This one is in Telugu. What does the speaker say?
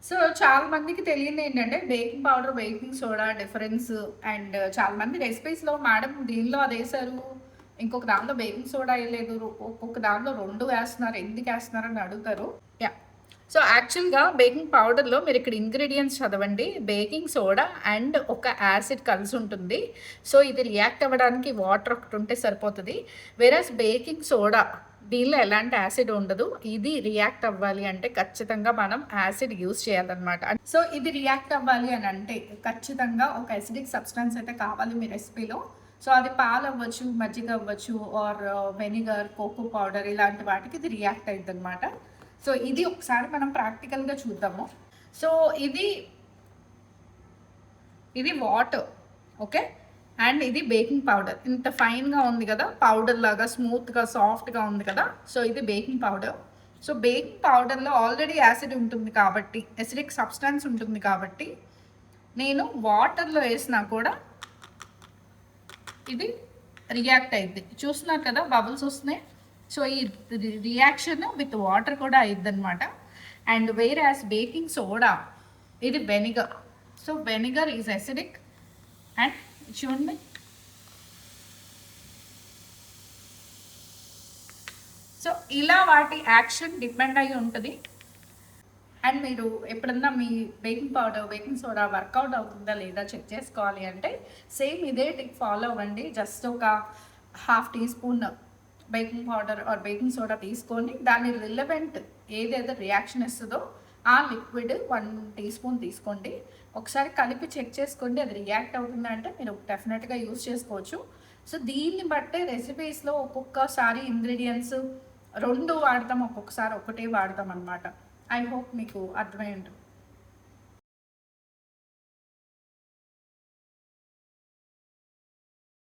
సో, చాలా మందికి తెలియనిదేంటంటే baking powder, baking soda difference and చాలా మంది రెసిపీస్‌లో మేడం దీనిలో అదేశారు, ఇంకొక దాంట్లో బేకింగ్ సోడా ఎయలేదు, ఒక్కొక్క దాంట్లో 2 వేస్తున్నారు, ఎందుకేస్తున్నారని అడుగుతారు. యాహ్! సో, యాక్చువల్‌గా బేకింగ్ పౌడర్‌లో మీరిక్కడ ఇంగ్రీడియెంట్స్ చదవండి. బేకింగ్ సోడా అండ్ ఒక యాసిడ్ కలిసుంటుంది. సో, ఇది రియాక్ట్ అవ్వడానికి వాటర్ ఒకటుంటే సరిపోతది. వేరస్ బేకింగ్ సోడా దీనిలో ఎలాంటి యాసిడ్ ఉండదు. ఇది రియాక్ట్ అవ్వాలి అంటే ఖచ్చితంగా మనం యాసిడ్ యూజ్ చేయాలనమాట. సో, ఇది రియాక్ట్ అవ్వాలి అనంటే ఖచ్చితంగా ఒక అసిడిక్ సబ్స్టాన్స్ అయితే కావాలి మీ రెసిపీలో. సో, అది పాలవ్వచ్చు, మజ్జిగ అవ్వచ్చు ఆర్ వెనిగర్, కోకో పౌడర్ ఇలాంటి వాటికి ఇది రియాక్ట్ అయిద్దనమాట. సో, ఇది ఒకసారి మనం ప్రాక్టికల్‌గా చూద్దాము. సో, ఇది వాటర్. ఓకే. అండ్ ఇది బేకింగ్ పౌడర్. ఇంత ఫైన్‌గా ఉంది గదా! పౌడర్ లాగా స్మూత్‌గా, సాఫ్ట్‌గా ఉంది కదా! సో, ఇది బేకింగ్ పౌడర్. సో, బేకింగ్ పౌడర్‌లో ఆల్రెడీ యాసిడ్ ఉంటుంది కాబట్టి, అసిడిక్ సబ్స్టాన్స్ ఉంటుంది కాబట్టి, నేను వాటర్‌లో ఏసినా కూడా ఇది రియాక్ట్ అయిద్ది. చూస్తున్నారు కదా! బబుల్స్ వస్తున్నాయి. సో, ఈ రియాక్షన్ విత్ వాటర్ కూడా అయిద్దనమాట. అండ్ వేరాస్ బేకింగ్ సోడా ఇది vinegar. So, vinegar is acidic and చూడండి. సో, ఇలా వాటి యాక్షన్ డిపెండ్ అయ్యి ఉంటది. అండ్ మీరు ఎప్పుడన్నా మీ baking powder, baking soda work out అవుతుందా లేదా చెక్ చేసుకోవాలి అంటే సేమ్ ఇదే టిప్ ఫాలో అవ్వండి. జస్ట్ ఒక half teaspoon baking powder or baking soda తీసుకొని దాని రిలవెంట్ ఏదైతే రియాక్షన్ ఇస్తుందో ఆ లిక్విడ్ 1 టీ స్పూన్ తీసుకోండి. ఒకసారి కలిపి చెక్ చేసుకోండి. అది రియాక్ట్ అవుతుందా అంటే మీరు డెఫినెట్‌గా యూజ్ చేసుకోవచ్చు. సో, దీన్ని బట్టే రెసిపీస్‌లో ఒక్కొక్కసారి ఇంగ్రీడియెంట్స్ 2 వాడతాం, ఒక్కొక్కసారి ఒకటే వాడతాం అనమాట. ఐ హోప్ మీకు అర్థమై ఉంటుంది.